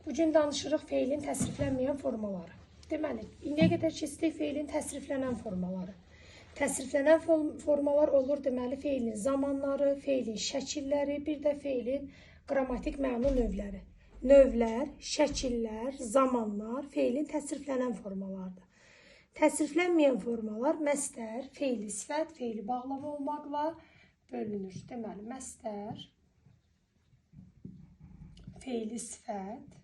Bugün danışırıq feilin təsriflənməyən formaları. Deməli, indiyə qədər keçdik feilin təsriflənən formaları. Təsriflənən formalar olur, deməli, feilin zamanları, feilin şəkilləri, bir də feilin qrammatik məna növləri. Növlər, şəkillər, zamanlar feilin təsriflənən formalardır. Təsriflənməyən formalar məstər, feili sifət, feili bağlama olmaqla bölünür. Deməli, məstər, feili sifət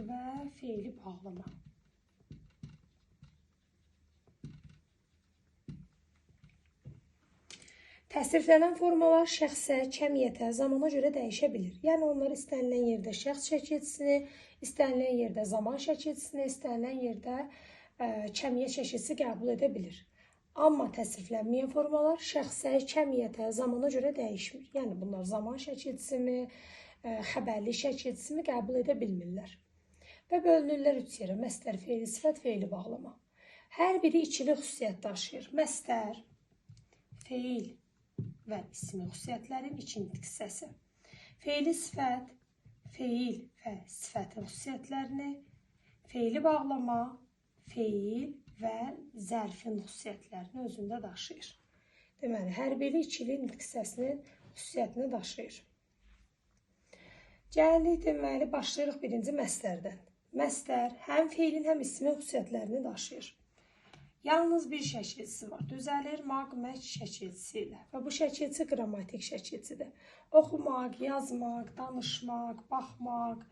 və feili bağlama. Təsriflənən formalar şəxsə, kəmiyyətə, zamana görə dəyişə bilir. Yəni, onlar istənilən yerdə şəxs şəkilçisini, istənilən yerdə zaman şəkilçisini, istənilən yerdə kəmiyyət şəkilçisi qəbul edə bilir. Amma təsriflənməyən formalar şəxsə, kəmiyyətə, zamana görə dəyişmir. Yəni, bunlar zaman şəkilçisini, xəbərli şəkilçisini qəbul edə bilmirlər. Və bölünürlər üç yerə: məstər, feili sifət, feili bağlama. Hər biri ikili xüsusiyyət daşıyır. Məstər, feil və ismi xüsusiyyətlərin ikinci hissəsi. Feili sifət, feil və sifətin xüsusiyyətlərini, feili bağlama, feil və zərfin xüsusiyyətlərini özündə daşıyır. Deməli, hər biri ikili nitq hissəsinin xüsusiyyətini daşıyır. Gəlirik, deməli, başlayırıq birinci məstərdən. Məstər həm feilin, həm ismin xüsusiyyətlərini daşıyır. Yalnız bir şəkilçisi var. Düzəlir maqməc şəkilçisi ilə. Və bu şəkilçi qrammatik şəkilçidir. Oxumaq, yazmaq, danışmaq, baxmaq,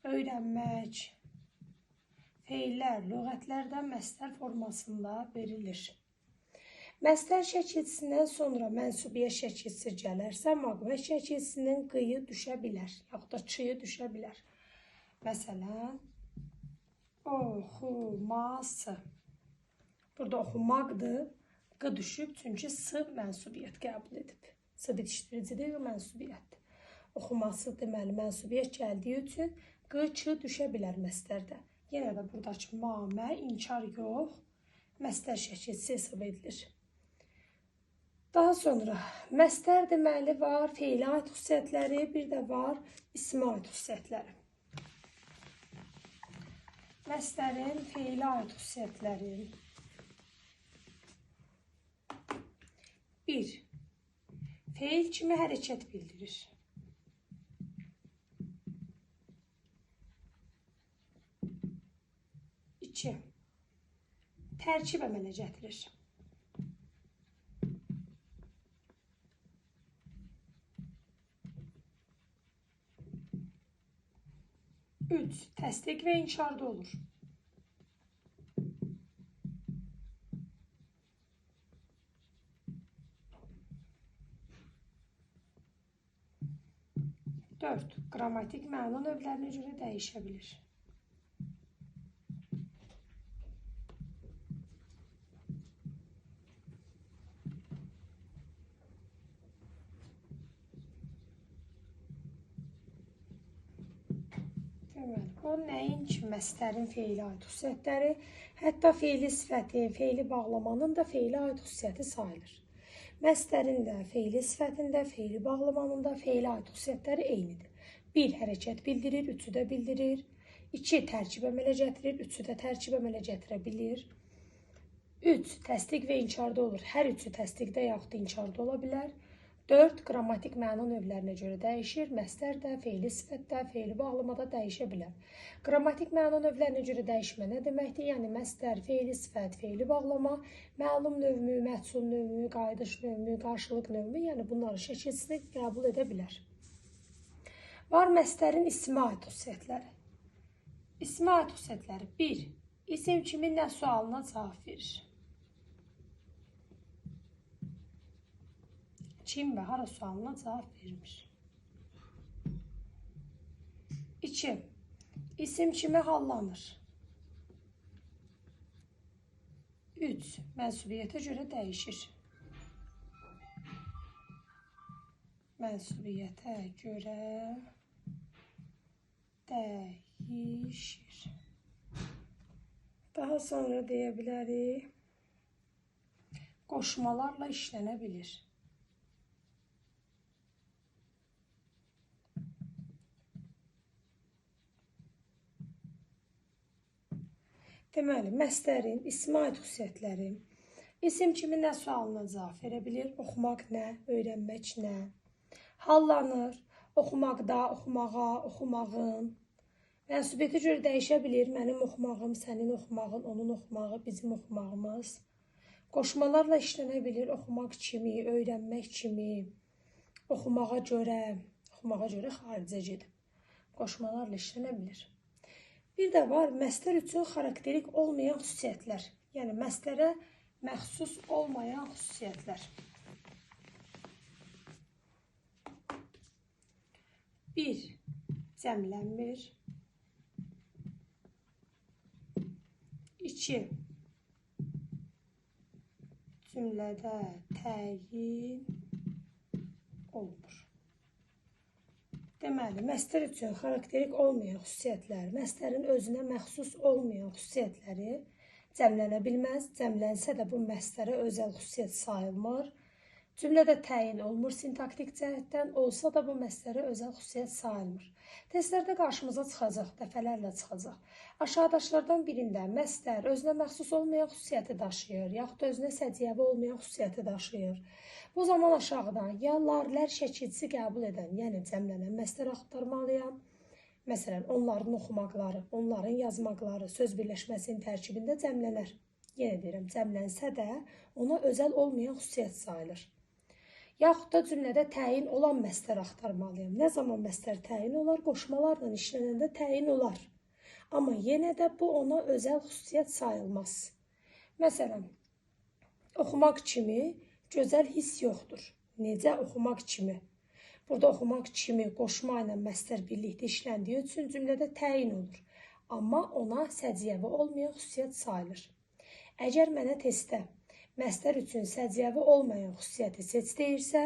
öyrənmək, feillər, lüğətlərdən məstər formasında verilir. Məstər şəkilçisindən sonra mənsubiyyət şəkilçisi gələrsə, maqməc şəkilçisinin qıyı düşə bilər, yaxud da çıyı düşə bilər. Məsələn, oxuması. Burada oxumaqdır, qı düşüb, çünki s mənsubiyyət qəbul edib. S bitişdiricidir, mənsubiyyətdir. Oxuması deməli mənsubiyyət gəldiyi üçün qı, çı düşə bilər məstərdə. Yenə də buradakı mamə, inkar yox, məstər şəkilçisi hesab edilir. Daha sonra məstər deməli var feilə aid xüsusiyyətləri, bir də var ismə aid xüsusiyyətləri. Məstərin feilə aid xüsusiyyətləri: 1. Feil kimi hərəkət bildirir. 2. Tərkib əmələ gətirir. 3. Təsdiq və inkarda olur. 4. Qrammatik məna növlərinə görə dəyişə bilir. Deməli, o nəinki məstərin feili aid xüsusiyyətləri, hətta feili sifətin, feili bağlamanın da feili aid xüsusiyyəti sayılır. Məstərin də, feili sifətin də, feili bağlamanın da feili aid xüsusiyyətləri eynidir. 1. Hərəkət bildirir, 3-ü də bildirir. 2. Tərkib əmələ gətirir, 3-ü də tərkib əmələ gətirə bilir. 3. Təsdiq və inkarda olur. Hər üçü təsdiqdə yaxud da inkarda ola bilər. 4. Qrammatik məna növlərinə görə dəyişir. Məstər də, feili sifət də, feili bağlamada dəyişə bilər. Qrammatik məna növlərinə görə dəyişmə nə deməkdir? Yəni, məstər, feili sifət, feili bağlama, məlum növmü, məhsul növmü, qayıdış növmü, qarşılıq növmü, yəni bunların şəkilçisini qəbul edə bilər. Var məstərin ismə aid xüsusiyyətləri. İsmə aid xüsusiyyətləri: 1. İsim kimi nə sualına cavab verir. Kim və hara sualına cavab vermir. 2. İsim kimi hallanır. 3. Mənsubiyyətə görə dəyişir. Mənsubiyyətə görə dəyişir. Daha sonra deyə bilərik, qoşmalarla işlənə bilir. Deməli, məstərin ismi aid xüsusiyyətləri. İsim kimi nə sualına cavab verə bilir? Oxumaq nə? Öyrənmək nə? Hallanır. Oxumaqda, oxumağa, oxumağın. Mənsubiyyəti görə dəyişə bilir. Mənim oxumağım, sənin oxumağın, onun oxumağı, bizim oxumağımız. Qoşmalarla işlənə bilir. Oxumaq kimi, öyrənmək kimi. Oxumağa görə xaricə gedib. Qoşmalarla işlənə bilir. Bir də var, məstər üçün xarakterik olmayan xüsusiyyətlər. Yəni, məstərə məxsus olmayan xüsusiyyətlər. 1. Cəmlənmir. 2. Cümlədə təyin olunur. Deməli, məstər üçün xarakterik olmayan xüsusiyyətlər, məstərin özünə məxsus olmayan xüsusiyyətləri cəmlənə bilməz. Cəmlənsə də bu məstərə özəl xüsusiyyət sayılmır. Cümlədə təyin olunmur sintaktik cəhətdən, olsa da bu məstərə özəl xüsusiyyət sayılmır. Testlərdə qarşımıza çıxacaq, dəfələrlə çıxacaq. Aşağıdaşlardan birində məstər özünə məxsus olmayan xüsusiyyəti daşıyır, yaxud da özünə səciyyəvi olmayan xüsusiyyəti daşıyır. Bu zaman aşağıdan ya larlər şəkilçisi qəbul edən, yəni cəmlənən məstər axtarmalıyam. Məsələn, onların oxumaqları, onların yazmaqları söz birləşməsinin tərkibində cəmlənər. Yenə deyirəm, cəmlənsə də ona özəl olmayan xüsusiyyət sayılır. Yaxud da cümlədə təyin olan məstər axtarmalıyam. Nə zaman məstər təyin olar? Qoşmalarla işlənəndə təyin olar. Amma yenə də bu ona özəl xüsusiyyət sayılmaz. Məsələn, oxumaq kimi gözəl hiss yoxdur. Necə oxumaq kimi? Burada oxumaq kimi qoşma ilə məstər birlikdə işləndiyi üçün cümlədə təyin olur. Amma ona səciyyəvi olmayan xüsusiyyət sayılır. Əgər mənə testdə məstər üçün səciyyəvi olmayan xüsusiyyəti seç deyirsə,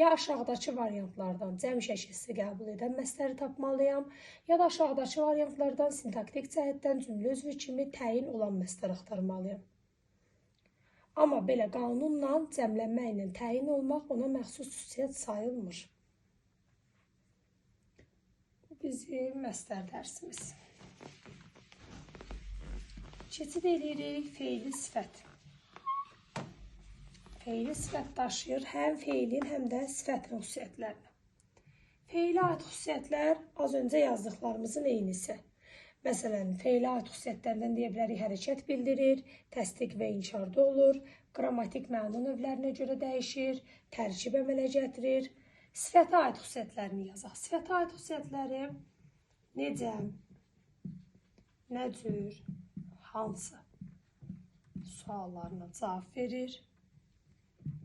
ya aşağıdakı variantlardan cəm şəkilsi qəbul edən məstəri tapmalıyam, ya da aşağıdakı variantlardan sintaktik cəhətdən cümlə üzvü kimi təyin olan məstər axtarmalıyam. Amma belə qanunla cəmlənmə ilə təyin olmaq ona məxsus xüsusiyyət sayılmır. Bu bizim məstər dərsimiz. Keçid edirik feili sifət. Feili sifət daşıyır həm feilin, həm də sifətin xüsusiyyətlərini. Feilə aid xüsusiyyətlər az öncə yazdıqlarımızın eynisi. Məsələn, feilə aid xüsusiyyətlərindən deyə bilərik, hərəkət bildirir, təsdiq və inkarda olur, qrammatik məna növlərinə görə dəyişir, tərkib əmələ gətirir. Sifətə aid xüsusiyyətlərini yazaq. Sifətə aid xüsusiyyətləri necə, nə cür, hansı suallarına cavab verir.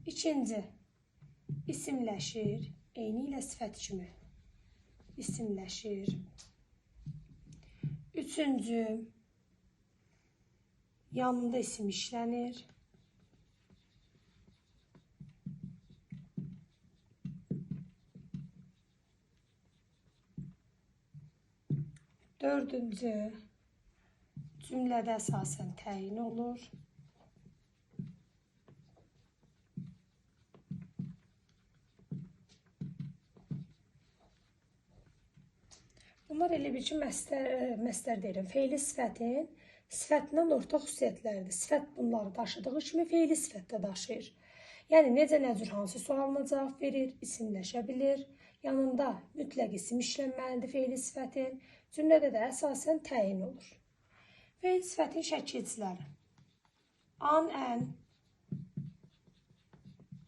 İkinci, isimləşir, eyni ilə sifət kimi isimləşir. Üçüncü, yanında isim işlənir. Dördüncü, cümlədə əsasən təyin olur. Bunlar elə bir ki, məstər deyirəm, feili sifətin sifətindən ortaq xüsusiyyətləridir. Sifət bunları daşıdığı kimi feili sifətdə daşıyır. Yəni, necə, nə cür, hansı sualına cavab verir, isimləşə bilir. Yanında mütləq isim işlənməlidir feili sifətin. Cümlədə də əsasən təyin olur. Feil sifətin şəkilçiləri. An, ən,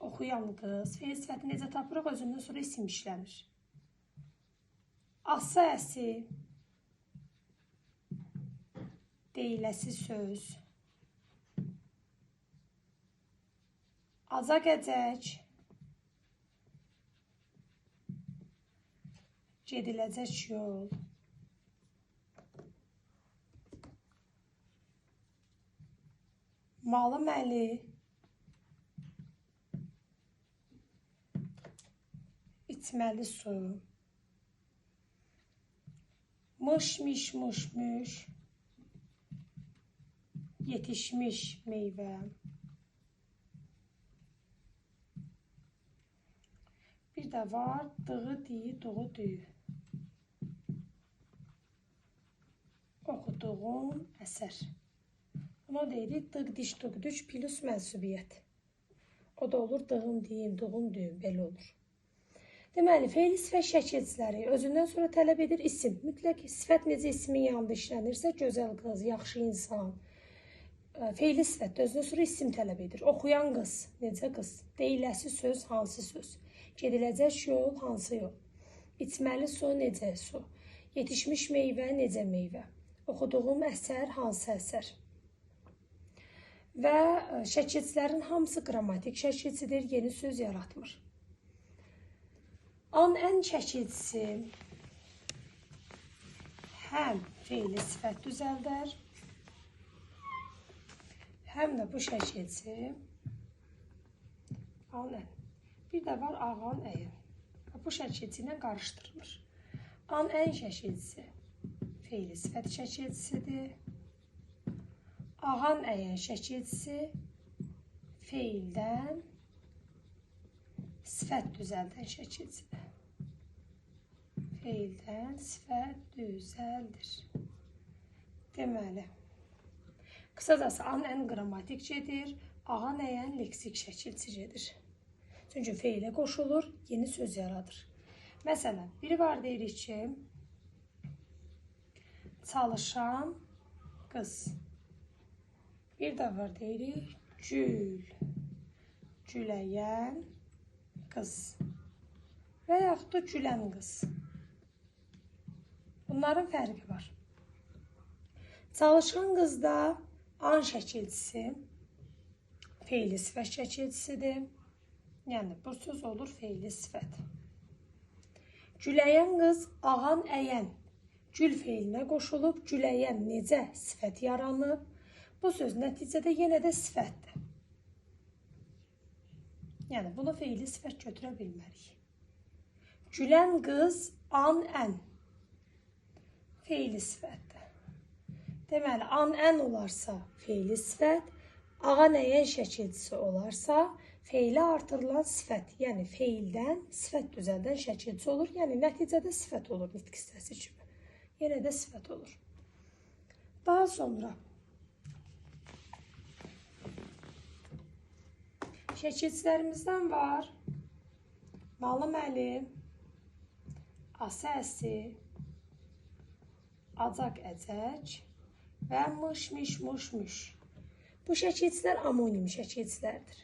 oxuyan qız. Feil sifəti necə tapırıq? Özündən sonra isim işlənir. Asa, əsi, deyiləsi söz, aca, gəcək, gediləcək yol, malı, məli, içməli su, mış, miş, mış, müş, yetişmiş meyvə. Bir də var, dığı, diyi, dığı, düyü. Oxuduğum əsər. Buna deyirik dıqdiş dıqdüç plus mənsubiyyət. O da olur dığım deyim, dığım düyüm, belə olur. Deməli, feil sifət şəkilçiləri özündən sonra tələb edir isim. Mütləq sifət necə ismin yanında işlənirsə, gözəl qız, yaxşı insan. Feil sifət özündən sonra isim tələb edir. Oxuyan qız, necə qız? Deyiləsi söz, hansı söz? Gediləcək yol, hansı yol? İçməli su, necə su? Yetişmiş meyvə, necə meyvə? Oxuduğum əsər, hansı əsər? Və şəkilçilərin hamısı qrammatik şəkilçidir, yeni söz yaratmır. An-ən şəkilçisi həm feili sifət düzəldər, həm də bu şəkilçi an-ən. Bir də var ağan əyən. Bu şəkilçi ilə qarışdırılır. An-ən şəkilçisi feili sifət şəkilçisidir. Ağan əyən şəkilçisi feildən sifət düzəldən şəkilçidir. Feildən sifət düzəldir. Deməli, qısacası an-ən qrammatikçidir, ağan əyən leksik şəkilçidir. Çünki feilə qoşulur, yeni söz yaradır. Məsələn, biri var deyirik ki, çalışan qız. Bir də var deyirik, güləyən qız və yaxud da gülən qız. Bunların fərqi var. Çalışan qızda an şəkilçisi feili sifət şəkilçisidir. Yəni, bu söz olur feili sifət. Güləyən qız ağan əyən gül feilinə qoşulub, güləyən necə sifət yaranıb. Bu söz nəticədə yenə də sifətdir. Yəni, bunu feili sifət götürə bilmərik. Gülən qız an-ən feili sifətdir. Deməli, an-ən olarsa feili sifət, ağan əyən şəkilçisi olarsa feili artırılan sifət, yəni feildən sifət düzəldən şəkilçi olur. Yəni, nəticədə sifət olur nitq hissəsi kimi. Yenə də sifət olur. Daha sonra şəkilçilərimizdən var malı-məli, ası-əsi, acaq-əcək və mış-miş-muş-muş. Bu şəkilçilər amonim şəkilçilərdir.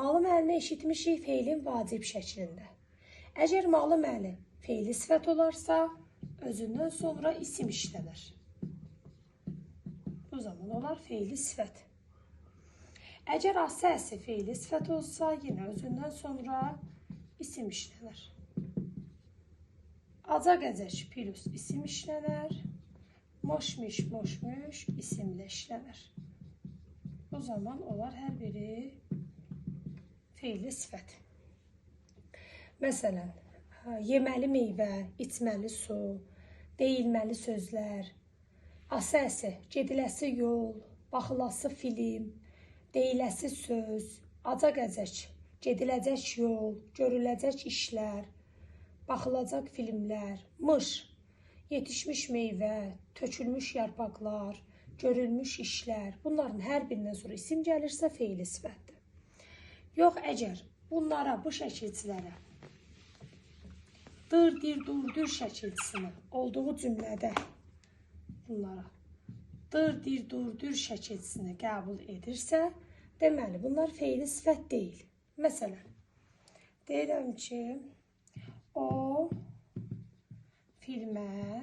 Malı-məlini eşitmişik feilin vacib şəklində. Əgər malı-məli feili sifət olarsa, özündən sonra isim işlənər. Bu zaman olar feili sifət. Əgər ası-əsi feili sifət olsa, yenə özündən sonra isim işlənər. Acaq-əcək plus isim işlənər. Moş-miş-moş-muş isimlə işlənər. Bu zaman olar hər biri feili sifət. Məsələn, yeməli meyvə, içməli su, deyilməli sözlər, ası-əsi, gediləsi yol, baxılası film, deyiləsi söz, acaq-əcək, gediləcək yol, görüləcək işlər, baxılacaq filmlər, mış, yetişmiş meyvə, tökülmüş yarpaqlar, görülmüş işlər. Bunların hər birindən sonra isim gəlirsə feili sifətdir. Yox, əgər bunlara, bu şəkilçilərə dır, dir, dur, dür şəkilçisini olduğu cümlədə bunlara dır, dir, dur, dür şəkilçisini qəbul edirsə, deməli, bunlar feili sifət deyil. Məsələn, deyirəm ki, o filmə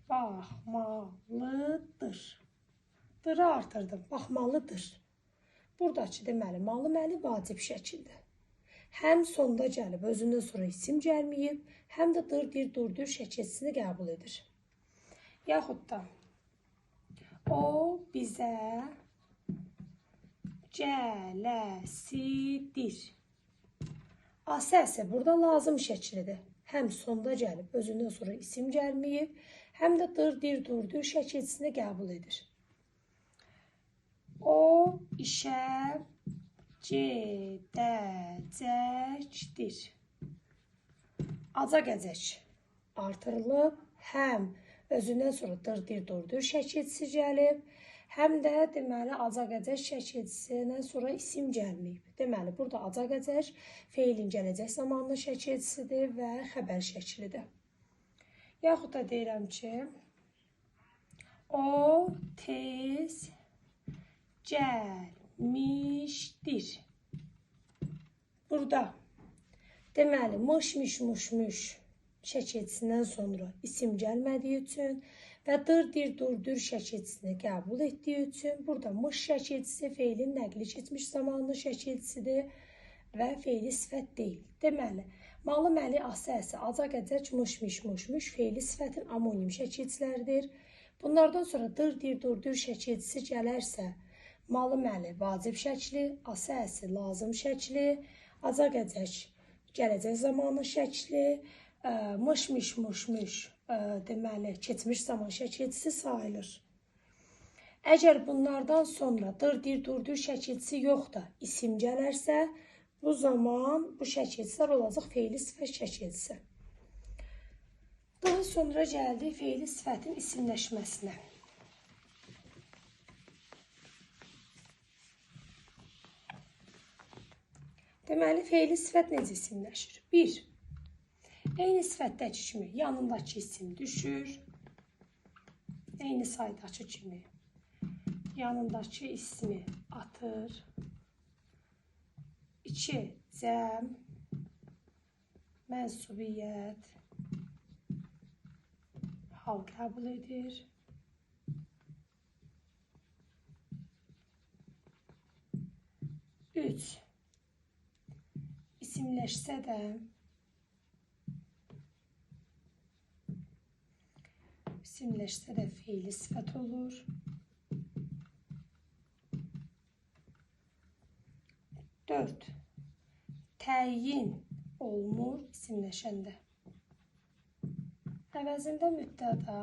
baxmalıdır. Dırı artırdım, baxmalıdır. Buradakı deməli, malı-məli vacib şəkildə. Həm sonda gəlib, özündən sonra isim gəlməyib, həm də dır, dir, dur, dür şəkilçisini qəbul edir. Yaxud da, o bizə gələsidir. Ası-əsi burada lazım şəklidir. Həm sonda gəlib, özündən sonra isim gəlməyib, həm də dır, dir, dur, dür şəkilçisini qəbul edir. O işə gedəcəkdir. Acaq-əcək artırılıb, həm özündən sonra dır, dir, dur, dür şəkilçisi gəlib, həm də deməli acaqəcək şəkilçisindən sonra isim gəlməyib. Deməli, burada acaqəcək feilin gələcək zamanlı şəkilçisidir və xəbər şəklidir. Yaxud da deyirəm ki, o tez gəlmişdir. Burada deməli, mış şəkilçisindən sonra isim gəlmədiyi üçün və dur şəkilçisini qəbul etdiyi üçün burada mış şəkilçisi feilin nəqli keçmiş zamanlı şəkilçisidir və feili sifət deyil. Deməli, malı, məli, ası, əsi, acaqəcək, mış feili sifətin amonim şəkilçiləridir. Bunlardan sonra dur şəkilçisi gələrsə, malı, məli, vacib şəkli, ası, əsi, lazım şəkli, acaqəcək, gələcək zamanlı şəkli, mış, deməli, keçmiş zaman şəkilçisi sayılır. Əgər bunlardan sonra dur şəkilçisi yox da isim gələrsə, bu zaman bu şəkilçilər olacaq feili sifət şəkilçisi. Daha sonra gəldik feili sifətin isimləşməsinə. Deməli, feili sifət necə isimləşir? 1. Eyni sifətdəki kimi yanındakı isim düşür. Eyni saydakı kimi yanındakı ismi atır. 2. Cəm, mənsubiyyət, hal qəbul edir. 3. İsimləşsə də feili sifət olur. 4. Təyin olunur isimləşəndə. Əvəzində müddəda,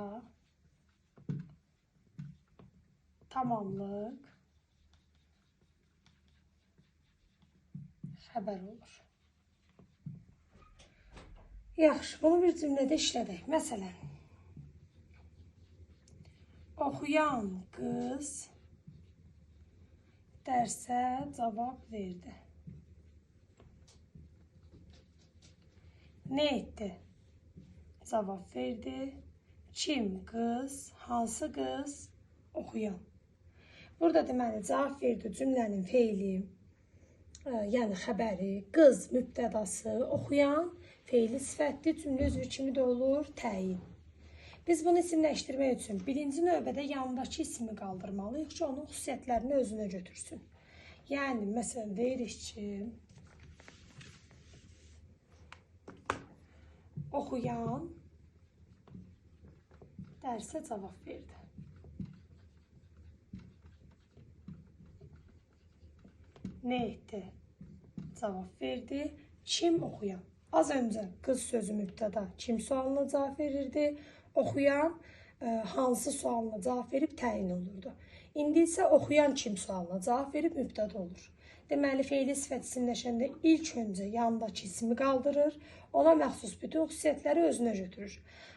tamamlıq, xəbər olur. Yaxşı, bunu bir cümlədə işlədək. Məsələn, oxuyan qız dərsə cavab verdi. Nə etdi? Cavab verdi. Kim? Qız. Hansı qız? Oxuyan. Burada deməli, cavab verdi cümlənin feili, yəni xəbəri, qız mübtədası, oxuyan feili sifətli cümlə üzvü kimi də olur təyin. Biz bunu isimləşdirmək üçün birinci növbədə yanındakı ismi qaldırmalıyıq ki, onun xüsusiyyətlərini özünə götürsün. Yəni, məsələn, deyirik ki, oxuyan dərsə cavab verdi. Nə etdi? Cavab verdi. Kim? Oxuyan. Az öncə qız sözü mübtəda kim sualına cavab verirdi. Oxuyan hansı sualına cavab verib təyin olurdu. İndi isə oxuyan kim sualına cavab verib mübtəda olur. Deməli, feili sifət isimləşəndə ilk öncə yanındakı ismi qaldırır, ona məxsus bütün xüsusiyyətləri özünə götürür.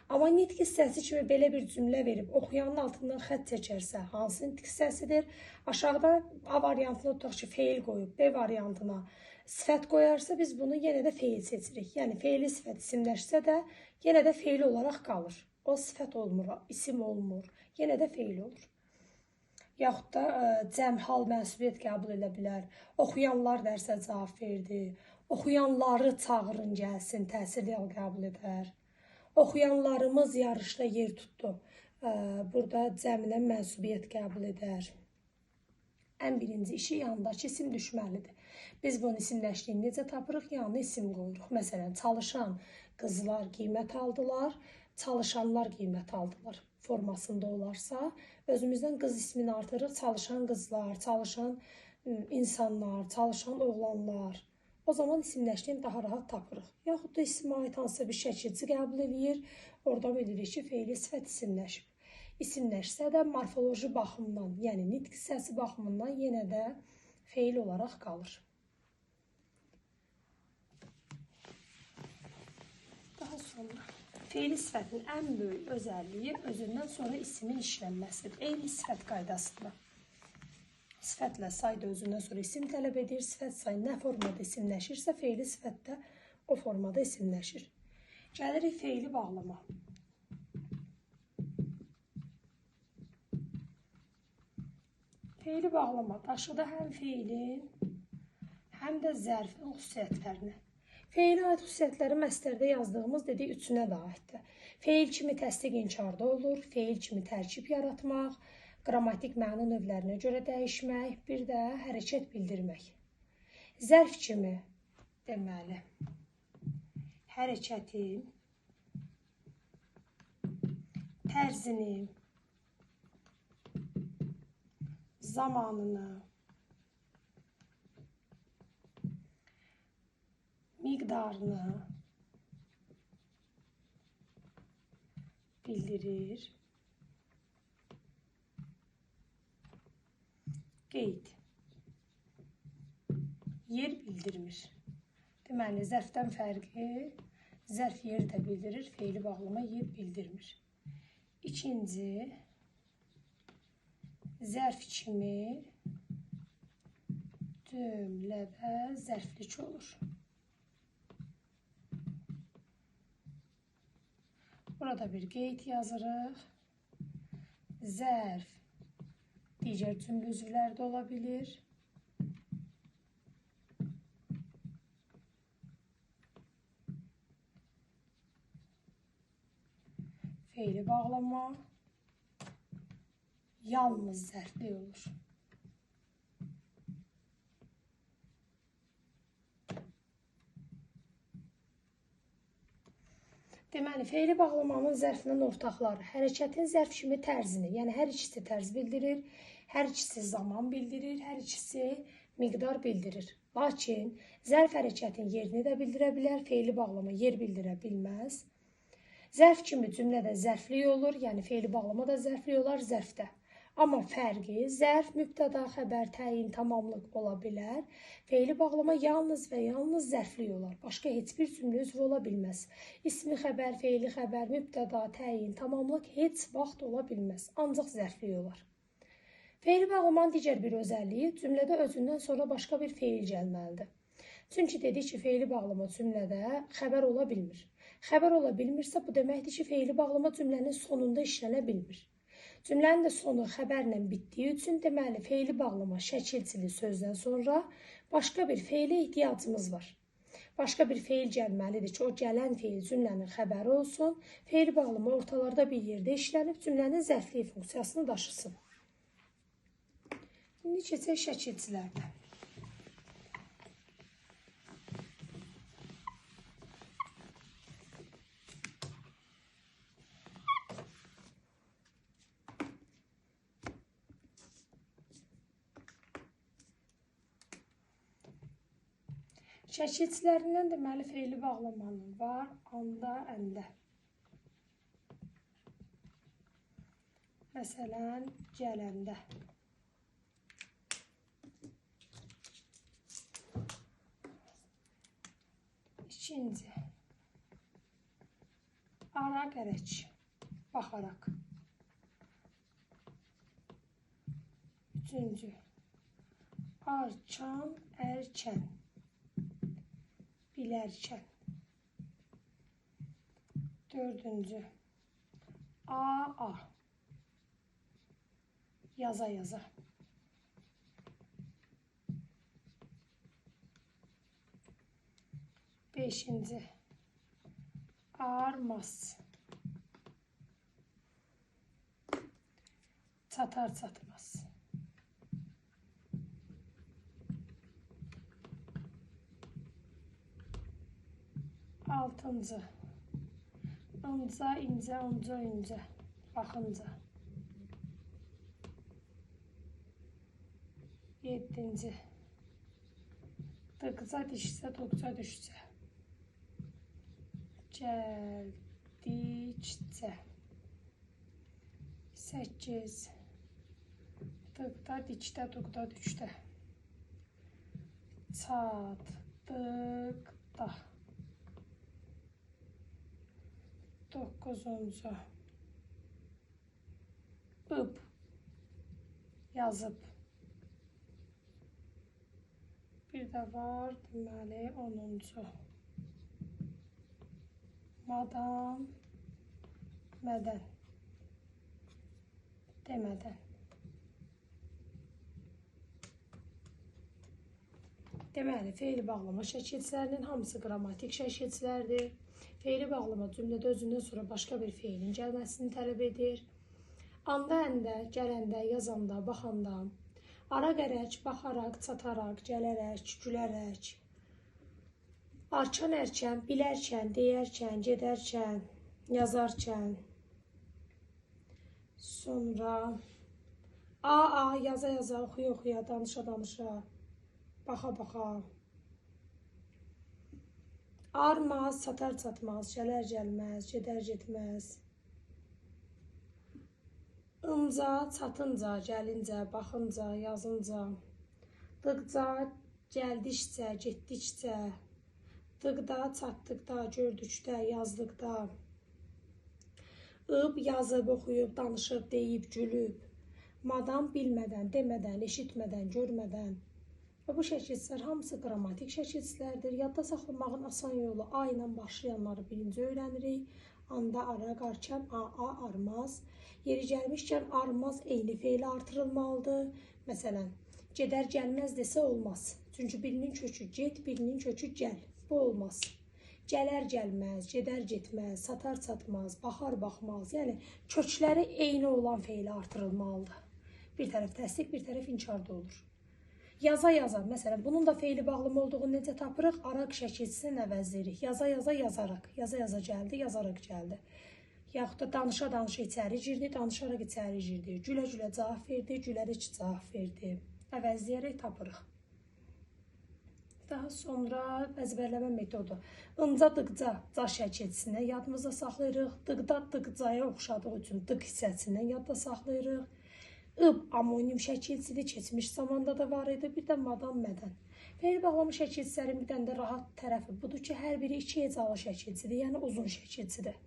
Amma nitq hissəsi kimi belə bir cümlə verib, oxuyanın altından xətt çəkərsə, hansı nitq hissəsidir? Aşağıda A variantına tutaq ki, feil qoyub, B variantına sifət qoyarsa, biz bunu yenə də feil seçirik. Yəni, feili sifət isimləşsə də, yenə də feil olaraq qalır. O sifət olmur, isim olmur, yenə də feil olur. Yaxud da cəm, hal, mənsubiyyət qəbul edə bilər. Oxuyanlar dərsə cavab verdi. Oxuyanları çağırın gəlsin, təsirli hal qəbul edər. Oxuyanlarımız yarışda yer tutdu. Burada cəmlə mənsubiyyət qəbul edər. Ən birinci işi yanındakı isim düşməlidir. Biz bunu isimləşdiyini necə tapırıq? Yanına isim qoyuruq. Məsələn, çalışan qızlar qiymət aldılar, çalışanlar qiymət aldılar formasında olarsa, özümüzdən qız ismini artırırıq. Çalışan qızlar, çalışan insanlar, çalışan oğlanlar. O zaman isimləşdiyini daha rahat tapırıq. Yaxud da isimə aid hansısa bir şəkilçi qəbul edir. Orada bilirik ki, feili sifət isimləşib. İsimləşsə də morfoloji baxımdan, yəni nitq hissəsi baxımından yenə də feil olaraq qalır. Daha sonra feili sifətin ən böyük özəlliyi özündən sonra isimin işlənməsidir. Eyni sifət qaydasında. Sifətlə say da özündən sonra isim tələb edir. Sifət say nə formada isimləşirsə, feili sifət də o formada isimləşir. Gəlirik feili bağlama. Feili bağlama daşıdı həm feilin, həm də zərfin xüsusiyyətlərini. Feilə aid xüsusiyyətləri məstərdə yazdığımız dedik üçünə də aiddir. Feil kimi təsdiq inkarda olur, feil kimi tərkib yaratmaq, qrammatik məna növlərinə görə dəyişmək, bir də hərəkət bildirmək. Zərf kimi deməli, hərəkətin, tərzini, zamanını, miqdarını bildirir. Qeyd. Yer bildirmir. Deməli, zərfdən fərqi, zərf yeri də bildirir, feili bağlama yer bildirmir. İkinci, zərf kimi cümlədə zərflik olur. Burada bir qeyd yazırıq. Zərf digər cümlə üzvləri ola bilir. Feili bağlama yalnız zərfli olur. Deməli, feili bağlamanın zərfinin ortaqları hərəkətin zərf kimi tərzini, yəni hər ikisi tərz bildirir, hər ikisi zaman bildirir, hər ikisi miqdar bildirir. Lakin zərf hərəkətin yerini də bildirə bilər, feili bağlama yer bildirə bilməz. Zərf kimi cümlədə zərflik olur, yəni feili bağlama da zərflik olar zərfdə. Amma fərqi zərf, mübtəda, xəbər, təyin, tamamlıq ola bilər. Feili bağlama yalnız və yalnız zərflik olar. Başqa heç bir cümlə üzvü ola bilməz. İsmi xəbər, feili xəbər, mübtəda, təyin, tamamlıq heç vaxt ola bilməz. Ancaq zərflik olar. Feili bağlamanın digər bir özəlliyi cümlədə özündən sonra başqa bir feil gəlməlidir. Çünki dedik ki, feili bağlama cümlədə xəbər ola bilmir. Xəbər ola bilmirsə, bu deməkdir ki, feili bağlama cümlənin sonunda işlənə bilmir. Cümlənin də sonu xəbərlə bitdiyi üçün deməli, feili bağlama şəkilçili sözdən sonra başqa bir feilə ehtiyacımız var. Başqa bir feil gəlməlidir ki, o gələn feil cümlənin xəbəri olsun. Feili bağlama ortalarda bir yerdə işlənib cümlənin zərfliyi funksiyasını daşısın. İndi keçək şəkilçilərdən. Şəkilçilərindən deməli feili bağlamanın var, anda, əndə. Məsələn, gələndə. İkinci, ara gərək, baxaraq. Üçüncü, arkan, ərkən. Bilərkən. Dördüncü, a. Yaza. Beşinci, armaz. Çatar-çatmaz. Altıncı, inca, incə, unca, incə, baxınca. Yeddinci, dıqca, dişcə, doqca, düşcə. Gəldikcə. 8, dıqda, dikdə, duqda, düşdə. Çatdıqda. 9-cu, ıb, yazıb. Bir də var, deməli, 10-cu. Madam, mədən, demədən. Deməli, feili bağlama şəkilçilərinin hamısı qrammatik şəkilçilərdir. Feili bağlama cümlədə özündən sonra başqa bir feilin gəlməsini tələb edir. Anda, əndə, gələndə, yazanda, baxanda, ara qərəc, baxaraq, çataraq, gələrək, gülərək, arkan, ərkən, bilərkən, deyərkən, gedərkən, yazarkən, sonra yaza, oxuya, danışa, baxa, armaz, çatar, gələr, gəlməz, gedər, getməz, ınca, çatınca, gəlincə, baxınca, yazınca, dıqca, gəldikcə, getdikcə, dıqda, çatdıqda, gördükdə, yazdıqda, yazıb, oxuyub, danışıb, deyib, gülüb, madam bilmədən, demədən, eşitmədən, görmədən. Və bu şəkilçilər hamısı qrammatik şəkilçilərdir. Yadda saxlamağın asan yolu A ilə başlayanları birinci öyrənirik. Anda, ara, qarkən, armaz. Yeri gəlmişkən armaz eyni feili artırılmalıdır. Məsələn, gedər, gəlməz desə olmaz. Çünki birinin kökü get, birinin kökü gəl. Bu olmaz. Gələr, gəlməz, gedər, getməz, satar, çatmaz, baxar, baxmaz. Yəni, kökləri eyni olan feili artırılmalıdır. Bir tərəf təsdiq, bir tərəf inkarda olur. Yaza, məsələn, bunun da feili bağlama olduğunu necə tapırıq? Araq şəkilçisini əvəzləyirik. Yaza, yazaraq. Yaza gəldi, yazaraq gəldi. Yaxud da danışa, içəri girdi, danışaraq içəri girdi. Gülə, cavab verdi, gülərək cavab verdi. Əvəzləyərək tapırıq. Daha sonra əzbərləmə metodu. Inca, dıqca, ca şəkilçisini yadımızda saxlayırıq. Dıqda, dıqcaya oxşadığı üçün dıq hissəsindən yadda saxlayırıq. Amonim şəkilçisidir, keçmiş zamanda da var idi. Bir də madam, mədən. Feil bağlama şəkilçilərin bir dənə də rahat tərəfi budur ki, hər biri iki hecalı şəkilçidir, yəni uzun şəkilçidir.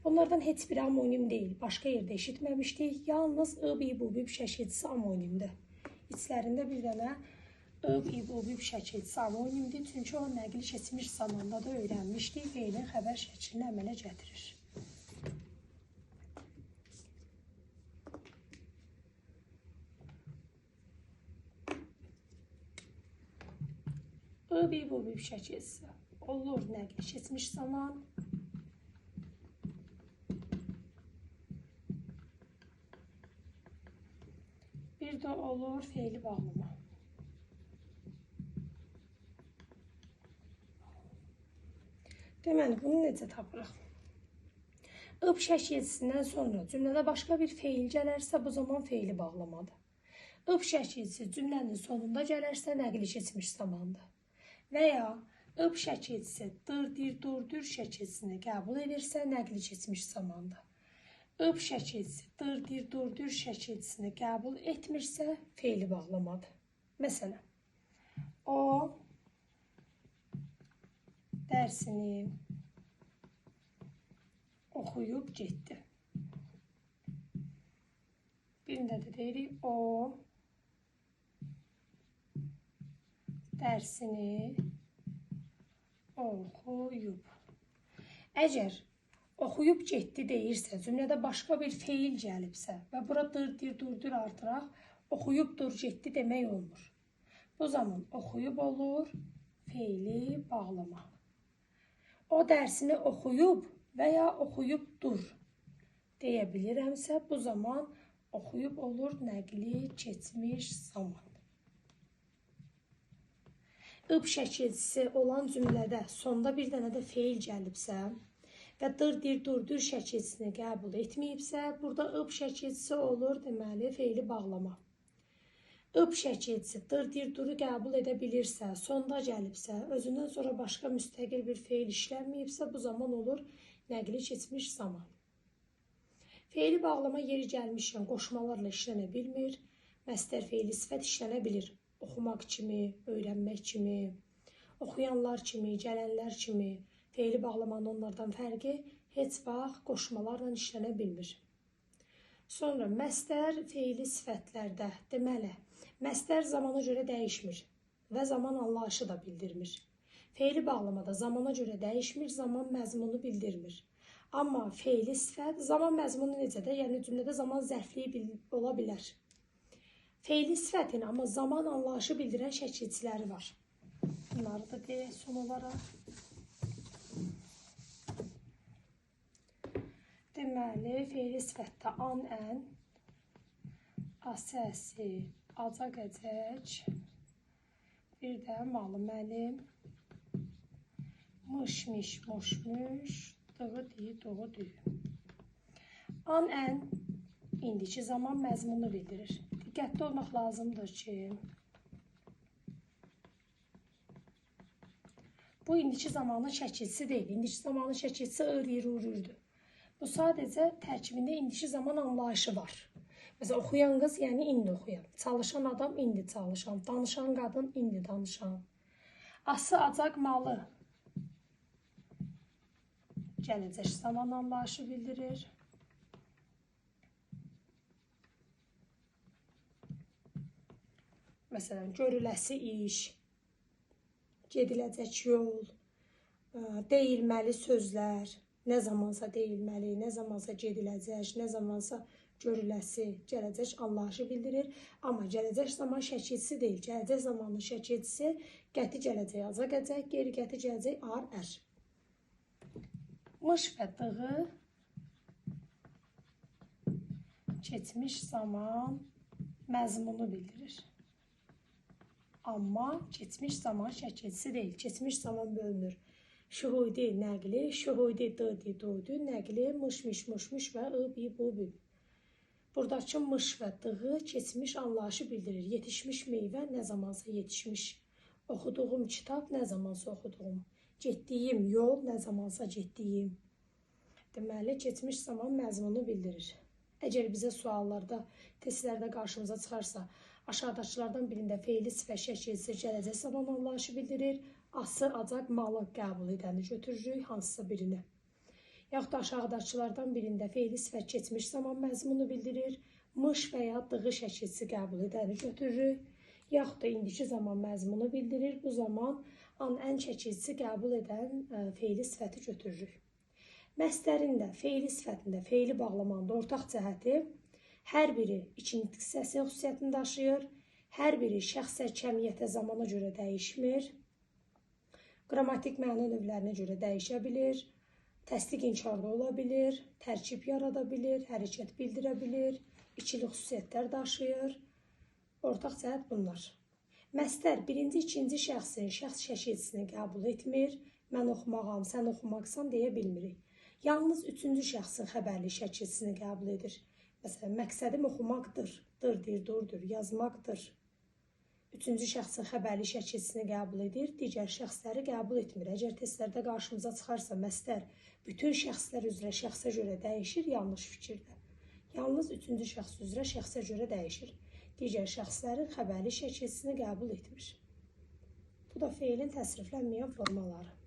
Bunlardan heç biri amonim deyil. Başqa yerdə eşitməmişdik. Yalnız ıb şəkilçisi amonimdir. İçlərində bir dənə ıb şəkilçisi amonimdir. Çünki o nəqli keçmiş zamanda da öyrənmişdik. Feilin xəbər şəklini əmələ gətirir. ıb şəkilçisi olur nəqli keçmiş zaman. Bir də olur feili bağlama. Deməli, bunu necə tapırıq? Ib şəkilçisindən sonra cümlədə başqa bir feil gələrsə, bu zaman feili bağlamadır. Ib şəkilçisi cümlənin sonunda gələrsə, nəqli keçmiş zamandır. Və ya ıb şəkilçisi dur şəkilçisini qəbul edirsə, nəqli keçmiş zamandır. Ib şəkilçisi dur şəkilçisini qəbul etmirsə, feili bağlamadır. Məsələn, o dərsini oxuyub getdi. Birində də deyirik, o dərsini oxuyub. Əgər oxuyub getdi deyirsə, cümlədə başqa bir feil gəlibsə və bura dur artıraq, oxuyub dur getdi demək olmur. Bu zaman oxuyub olur, feili bağlama. O dərsini oxuyub və ya oxuyub dur deyə bilirəmsə, bu zaman oxuyub olur nəqli keçmiş zaman. Ib şəkilçisi olan cümlədə sonda bir dənə də feil gəlibsə və dur şəkilçisini qəbul etməyibsə, burada ıb şəkilçisi olur, deməli, feili bağlama. Ib şəkilçisi duru qəbul edə bilirsə, sonda gəlibsə, özündən sonra başqa müstəqil bir feil işlənməyibsə, bu zaman olur nəqli keçmiş zaman. Feili bağlama yeri gəlmişkən qoşmalarla işlənə bilmir, məstər feili sifət işlənə bilir. Oxumaq kimi, öyrənmək kimi, oxuyanlar kimi, gələnlər kimi feili bağlamanın onlardan fərqi heç vaxt qoşmalarla işlənə bilmir. Sonra məstər feili sifətlərdə, deməli, məstər zamana görə dəyişmir. və zaman anlayışı da bildirmir. Feili bağlamada zamana görə dəyişmir, zaman məzmunu bildirmir. Amma feili sifət zaman məzmunu necədir? Yəni cümlədə zaman zərfliyi ola bilər. Feili sifətin amma zaman anlayışı bildirən şəkilçiləri var. Bunları da deyək son olaraq. Deməli, feili sifətdə an, ən, əsəsi, acaq, əcək, bir də malı, məlim, mış, miş, muş, müş, dığı, diyi, doğu, düyü. An, ən, indiki zaman məzmunu bildirir. Diqqətli olmaq lazımdır ki, bu indiki zamanın şəkilçisi deyil. İndiki zamanın şəkilçisi ır, ürürdür. Bu sadəcə tərkibində indiki zaman anlayışı var. Məsələn, oxuyan qız, yəni indi oxuyan. Çalışan adam, indi çalışan. Danışan qadın, indi danışan. Ası, acaq, malı. Gələcək zaman anlayışı bildirir. Məsələn, görüləsi iş, gediləcək yol, deyilməli sözlər, nə zamansa deyilməli, nə zamansa gediləcək, nə zamansa görüləsi, gələcək anlayışı bildirir. Amma gələcək zaman şəkilçisi deyil. Gələcək zamanın şəkilçisi qəti gələcək, acaq, əcək, geri qəti gələcək, ar, ər. Mış və dığı keçmiş zaman məzmunu bildirir. Amma keçmiş zaman şəkilçisi deyil. Keçmiş zaman bölünür. Şuhudi, nəqli, şuhudi, dıdi, duydu, nəqli, mış, miş, muşmuş və ı, bi, bu, bü. Buradakı mış və dığı keçmiş anlayışı bildirir. Yetişmiş meyvə nə zamansa yetişmiş. Oxuduğum kitab nə zamansa oxuduğum. Getdiyim yol nə zamansa getdiyim. Deməli, keçmiş zaman məzmunu bildirir. Əgər bizə suallarda, testlərdə qarşımıza çıxarsa, aşağıdakılardan birində feili sifət şəkilçisi gələcək zaman anlayışı bildirir. Ası, acaq, malı qəbul edəni götürürük hansısa birini. Yaxud da aşağıdakılardan birində feili sifət keçmiş zaman məzmunu bildirir. Mış və ya dığı şəkilçisi qəbul edəni götürürük. Yaxud da indiki zaman məzmunu bildirir. Bu zaman an, ən şəkilçisi qəbul edən feili sifəti götürürük. Məstərin də, feili sifətində, feili bağlamanın ortaq cəhəti hər biri ikinci hissəsi xüsusiyyətini daşıyır. Hər biri şəxsə, kəmiyyətə, zamana görə dəyişmir. Qrammatik məna növlərinə görə dəyişə bilir. Təsdiq inkarda ola bilir. Tərkib yarada bilir. Hərəkət bildirə bilir. İkili xüsusiyyətlər daşıyır. Ortaq cəhət bunlar. Məstər birinci, ikinci şəxsin şəxs şəkilçisini qəbul etmir. Mən oxumağam, sən oxumaqsan deyə bilmirik. Yalnız üçüncü şəxsin xəbərli şəkilçisini qəbul edir. Məsələn, məqsədim oxumaqdır. Dır, durdur, yazmaqdır. Üçüncü şəxsin xəbərli şəkilçisini qəbul edir, digər şəxsləri qəbul etmir. Əgər testlərdə qarşımıza çıxarsa məstər bütün şəxslər üzrə şəxsə görə dəyişir, yanlış fikirdir. Yalnız üçüncü şəxs üzrə şəxsə görə dəyişir. Digər şəxslərin xəbərli şəkilçisini qəbul etmir. Bu da feilin təsriflənməyən formaları.